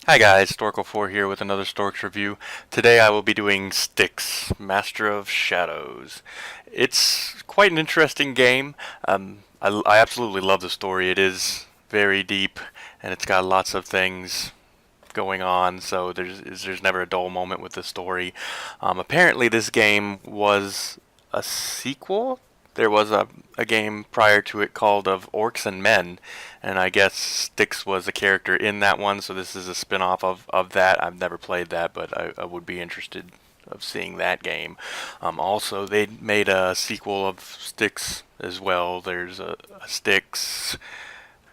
Hi guys, Stork04 here with another Storks review. Today I will be doing Styx, Master of Shadows. It's quite an interesting game. I absolutely love the story. It is very deep, and it's got lots of things going on, so there's never a dull moment with the story. Apparently this game was a sequel. There was a game prior to it called of Orcs and Men, and I guess Styx was a character in that one, so this is a spin-off of that. I've never played that, but I would be interested of seeing that game. Also, they made a sequel of Styx as well. There's a Styx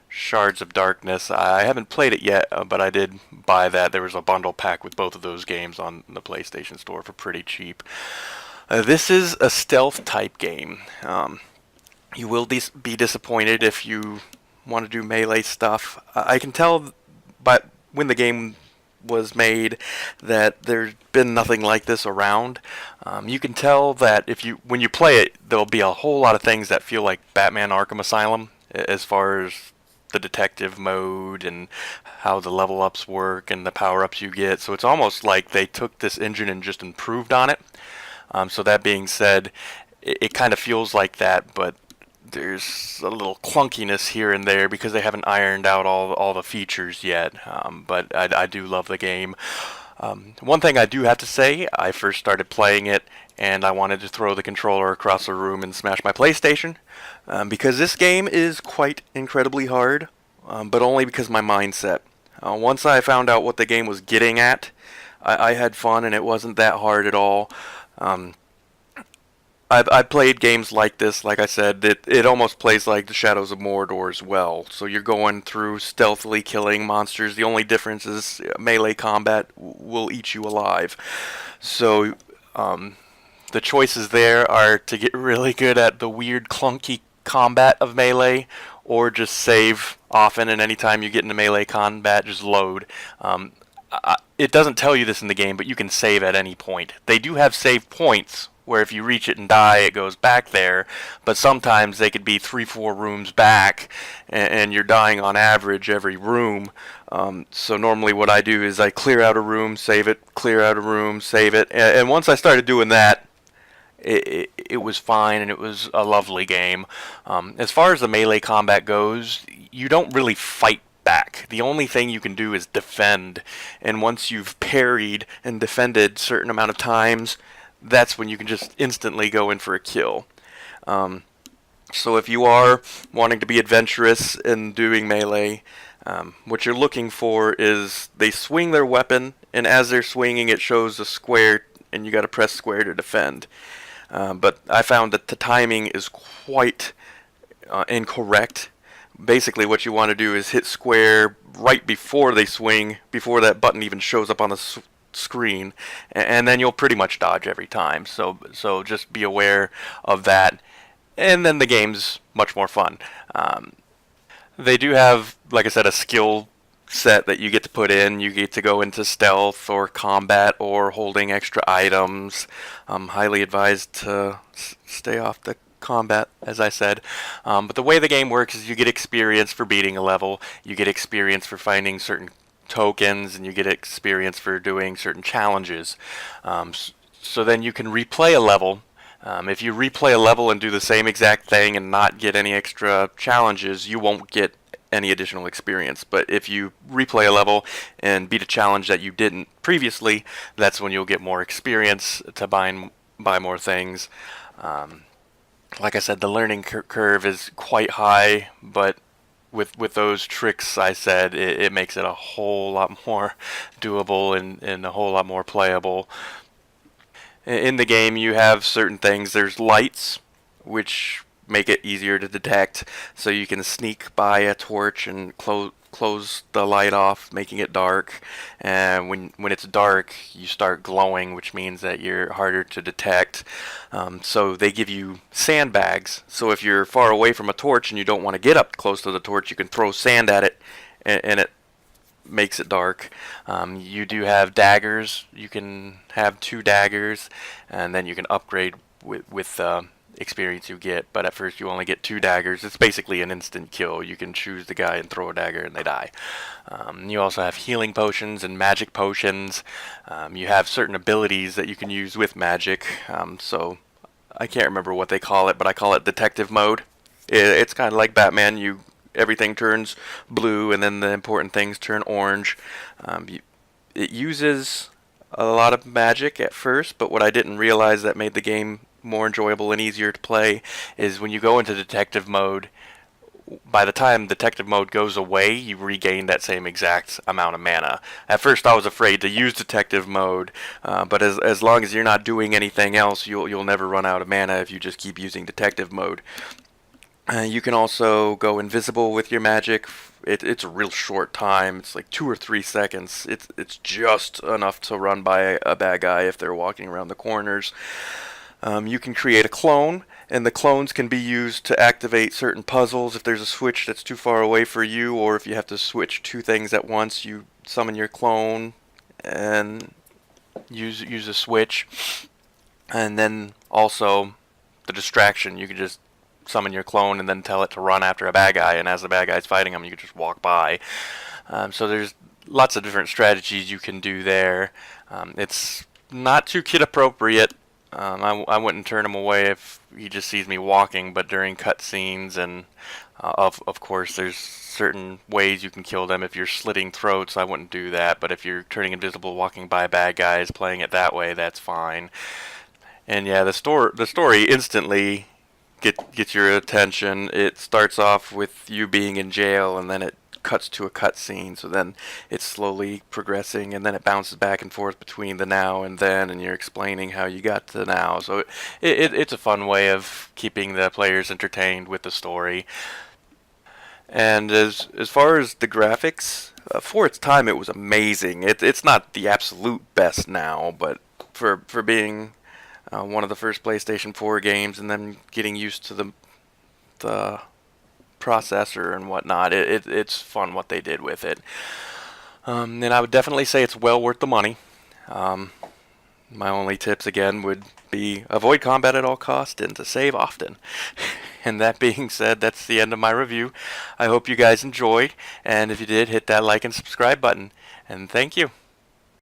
Shards of Darkness. I haven't played it yet, but I did buy that. There was a bundle pack with both of those games on the PlayStation Store for pretty cheap. This is a stealth type game. You will be disappointed if you want to do melee stuff. I can tell by when the game was made that there's been nothing like this around. You can tell that when you play it, there'll be a whole lot of things that feel like Batman Arkham Asylum as far as the detective mode and how the level ups work and the power ups you get. So it's almost like they took this engine and just improved on it. So that being said, it kind of feels like that, but there's a little clunkiness here and there because they haven't ironed out all the features yet. But I do love the game. One thing I do have to say, I first started playing it and I wanted to throw the controller across the room and smash my PlayStation because this game is quite incredibly hard, but only because of my mindset. Once I found out what the game was getting at, I had fun and it wasn't that hard at all. I've played games like this, like I said, it almost plays like the Shadows of Mordor as well. So you're going through stealthily killing monsters. The only difference is melee combat will eat you alive. So the choices there are to get really good at the weird clunky combat of melee, or just save often, and anytime you get into melee combat, just load. It doesn't tell you this in the game, but you can save at any point. They do have save points where if you reach it and die, it goes back there, but sometimes they could be 3-4 rooms back, and you're dying on average every room. So normally what I do is I clear out a room, save it, clear out a room, save it, and once I started doing that, it was fine, and it was a lovely game. As far as the melee combat goes, you don't really fight back. The only thing you can do is defend, and once you've parried and defended a certain amount of times, that's when you can just instantly go in for a kill. So if you are wanting to be adventurous in doing melee, what you're looking for is they swing their weapon, and as they're swinging it shows a square, and you got to press square to defend. But I found that the timing is quite incorrect. Basically what you want to do is hit square right before they swing, before that button even shows up on the screen, and then you'll pretty much dodge every time. So just be aware of that, and then the game's much more fun. They do have, like I said, a skill set that you get to put in. You get to go into stealth or combat or holding extra items. I'm highly advised to stay off the combat, as I said. But the way the game works is you get experience for beating a level, you get experience for finding certain tokens, and you get experience for doing certain challenges. So then you can replay a level. If you replay a level and do the same exact thing and not get any extra challenges, you won't get any additional experience. But if you replay a level and beat a challenge that you didn't previously, that's when you'll get more experience to buy more things. Like I said, the learning curve is quite high, but with those tricks I said, it makes it a whole lot more doable and a whole lot more playable. In the game, you have certain things. There's lights, which make it easier to detect, so you can sneak by a torch and close the light off, making it dark. And when it's dark, you start glowing, which means that you're harder to detect. So they give you sandbags. So if you're far away from a torch and you don't want to get up close to the torch, you can throw sand at it, and it makes it dark. You do have daggers. You can have 2 daggers, and then you can upgrade with experience you get, but at first you only get 2 daggers. It's basically an instant kill. You can choose the guy and throw a dagger and they die. You also have healing potions and magic potions. You have certain abilities that you can use with magic. So I can't remember what they call it, but I call it detective mode. It's kind of like Batman. Everything turns blue, and then the important things turn orange. It uses a lot of magic at first, but what I didn't realize that made the game more enjoyable and easier to play is when you go into detective mode, by the time detective mode goes away, you regain that same exact amount of mana. At first I was afraid to use detective mode, but as long as you're not doing anything else, you'll never run out of mana if you just keep using detective mode. You can also go invisible with your magic. It's a real short time. It's like 2 or 3 seconds. It's just enough to run by a bad guy if they're walking around the corners. You can create a clone, and the clones can be used to activate certain puzzles. If there's a switch that's too far away for you, or if you have to switch 2 things at once, you summon your clone and use a switch. And then also the distraction. You can just summon your clone and then tell it to run after a bad guy, and as the bad guy's fighting him, you can just walk by. So there's lots of different strategies you can do there. It's not too kid appropriate. I wouldn't turn him away if he just sees me walking, but during cutscenes and of course there's certain ways you can kill them. If you're slitting throats, I wouldn't do that, but if you're turning invisible, walking by bad guys, playing it that way, that's fine. And yeah, the story instantly gets your attention. It starts off with you being in jail, and then it cuts to a cutscene. So then it's slowly progressing, and then it bounces back and forth between the now and then, and you're explaining how you got to the now. So it's a fun way of keeping the players entertained with the story. And as far as the graphics, for its time, it was amazing. It's not the absolute best now, but for being one of the first PlayStation 4 games, and then getting used to the processor and whatnot, it's fun what they did with it. And I would definitely say it's well worth the money. My only tips again would be avoid combat at all costs and to save often. And that being said, that's the end of my review. I hope you guys enjoyed, and if you did, hit that like and subscribe button. And thank you.